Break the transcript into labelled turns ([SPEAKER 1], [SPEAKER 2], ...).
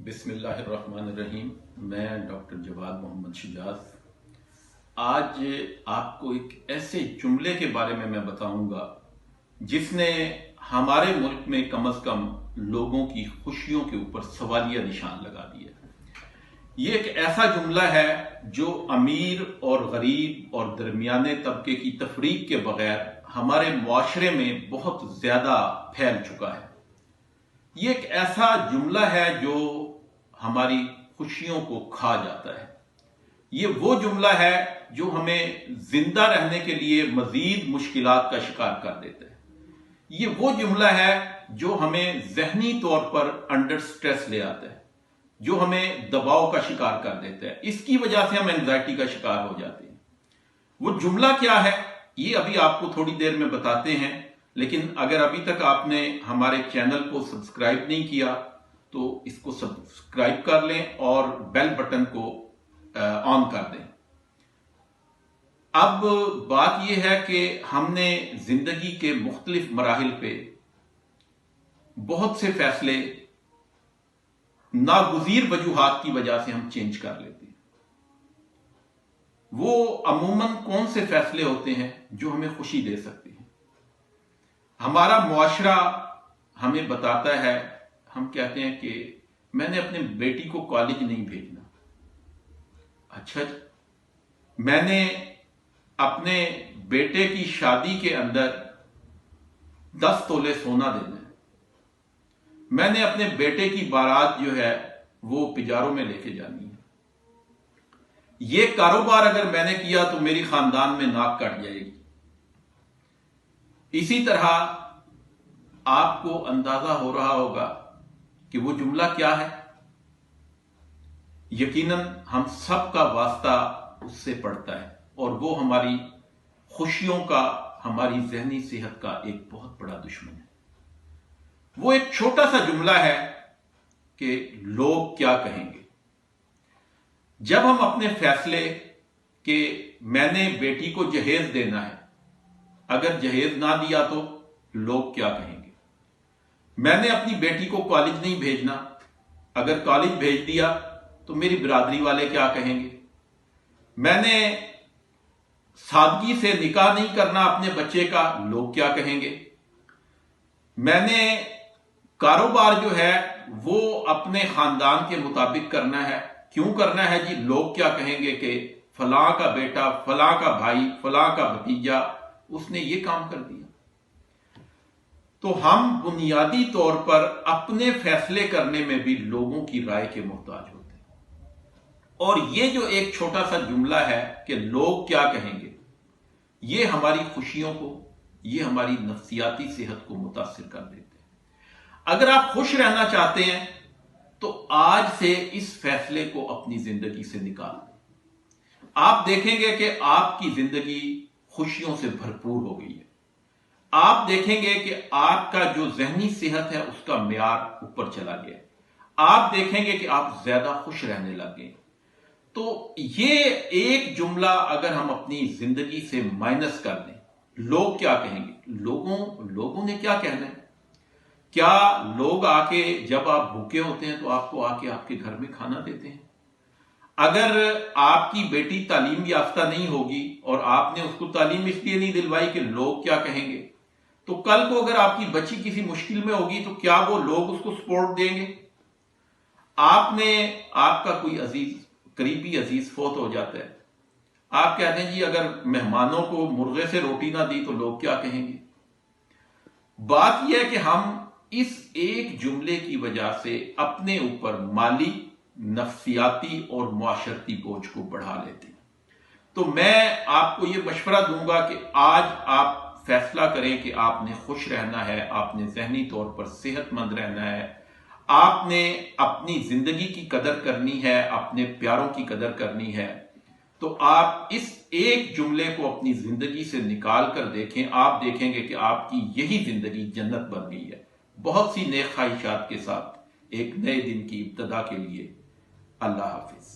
[SPEAKER 1] بسم اللہ الرحمن الرحیم۔ میں ڈاکٹر جواد محمد شجاع آج آپ کو ایک ایسے جملے کے بارے میں بتاؤں گا جس نے ہمارے ملک میں کم از کم لوگوں کی خوشیوں کے اوپر سوالیہ نشان لگا دیا۔ یہ ایک ایسا جملہ ہے جو امیر اور غریب اور درمیانے طبقے کی تفریق کے بغیر ہمارے معاشرے میں بہت زیادہ پھیل چکا ہے۔ یہ ایک ایسا جملہ ہے جو ہماری خوشیوں کو کھا جاتا ہے۔ یہ وہ جملہ ہے جو ہمیں زندہ رہنے کے لیے مزید مشکلات کا شکار کر دیتا ہے۔ یہ وہ جملہ ہے جو ہمیں ذہنی طور پر انڈر سٹریس لے آتا ہے، جو ہمیں دباؤ کا شکار کر دیتا ہے۔ اس کی وجہ سے ہم اینزائٹی کا شکار ہو جاتے ہیں۔ وہ جملہ کیا ہے یہ ابھی آپ کو تھوڑی دیر میں بتاتے ہیں، لیکن اگر ابھی تک آپ نے ہمارے چینل کو سبسکرائب نہیں کیا تو اس کو سبسکرائب کر لیں اور بیل بٹن کو آن کر دیں۔ اب بات یہ ہے کہ ہم نے زندگی کے مختلف مراحل پہ بہت سے فیصلے ناگزیر وجوہات کی وجہ سے ہم چینج کر لیتے ہیں۔ وہ عموماً کون سے فیصلے ہوتے ہیں جو ہمیں خوشی دے سکتے ہیں؟ ہمارا معاشرہ ہمیں بتاتا ہے، ہم کہتے ہیں کہ میں نے اپنے بیٹی کو کالج نہیں بھیجنا۔ اچھا جی، میں نے اپنے بیٹے کی شادی کے اندر 10 تولے سونا دینا ہے۔ میں نے اپنے بیٹے کی بارات جو ہے وہ پجاروں میں لے کے جانی ہے۔ یہ کاروبار اگر میں نے کیا تو میری خاندان میں ناک کٹ جائے گی۔ اسی طرح آپ کو اندازہ ہو رہا ہوگا کہ وہ جملہ کیا ہے۔ یقیناً ہم سب کا واسطہ اس سے پڑتا ہے اور وہ ہماری خوشیوں کا، ہماری ذہنی صحت کا ایک بہت بڑا دشمن ہے۔ وہ ایک چھوٹا سا جملہ ہے کہ لوگ کیا کہیں گے۔ جب ہم اپنے فیصلے کہ میں نے بیٹی کو جہیز دینا ہے، اگر جہیز نہ دیا تو لوگ کیا کہیں گے۔ میں نے اپنی بیٹی کو کالج نہیں بھیجنا، اگر کالج بھیج دیا تو میری برادری والے کیا کہیں گے۔ میں نے سادگی سے نکاح نہیں کرنا اپنے بچے کا، لوگ کیا کہیں گے۔ میں نے کاروبار جو ہے وہ اپنے خاندان کے مطابق کرنا ہے، کیوں کرنا ہے جی، لوگ کیا کہیں گے کہ فلاں کا بیٹا، فلاں کا بھائی، فلاں کا بھتیجا اس نے یہ کام کر دیا۔ تو ہم بنیادی طور پر اپنے فیصلے کرنے میں بھی لوگوں کی رائے کے محتاج ہوتے ہیں۔ اور یہ جو ایک چھوٹا سا جملہ ہے کہ لوگ کیا کہیں گے، یہ ہماری خوشیوں کو، یہ ہماری نفسیاتی صحت کو متاثر کر دیتے ہیں۔ اگر آپ خوش رہنا چاہتے ہیں تو آج سے اس فیصلے کو اپنی زندگی سے نکال دیں۔ آپ دیکھیں گے کہ آپ کی زندگی خوشیوں سے بھرپور ہو گئی ہے۔ آپ دیکھیں گے کہ آپ کا جو ذہنی صحت ہے اس کا معیار اوپر چلا گیا ہے۔ آپ دیکھیں گے کہ آپ زیادہ خوش رہنے لگے۔ تو یہ ایک جملہ اگر ہم اپنی زندگی سے مائنس کر دیں، لوگ کیا کہیں گے، لوگوں نے کیا کہنا ہے۔ کیا لوگ آ کے جب آپ بھوکے ہوتے ہیں تو آپ کو آ کے آپ کے گھر میں کھانا دیتے ہیں؟ اگر آپ کی بیٹی تعلیم یافتہ نہیں ہوگی اور آپ نے اس کو تعلیم اس لیے نہیں دلوائی کہ لوگ کیا کہیں گے، تو کل کو اگر آپ کی بچی کسی مشکل میں ہوگی تو کیا وہ لوگ اس کو سپورٹ دیں گے؟ آپ کا کوئی قریبی عزیز فوت ہو جاتا ہے، آپ کہتے ہیں جی اگر مہمانوں کو مرغے سے روٹی نہ دی تو لوگ کیا کہیں گے۔ بات یہ ہے کہ ہم اس ایک جملے کی وجہ سے اپنے اوپر مالی، نفسیاتی اور معاشرتی بوجھ کو بڑھا لیتے ہیں۔ تو میں آپ کو یہ مشورہ دوں گا کہ آج آپ فیصلہ کریں کہ آپ نے خوش رہنا ہے، آپ نے ذہنی طور پر صحت مند رہنا ہے، آپ نے اپنی زندگی کی قدر کرنی ہے، اپنے پیاروں کی قدر کرنی ہے۔ تو آپ اس ایک جملے کو اپنی زندگی سے نکال کر دیکھیں، آپ دیکھیں گے کہ آپ کی یہی زندگی جنت بن گئی ہے۔ بہت سی نیک خواہشات کے ساتھ ایک نئے دن کی ابتدا کے لیے اللہ حافظ۔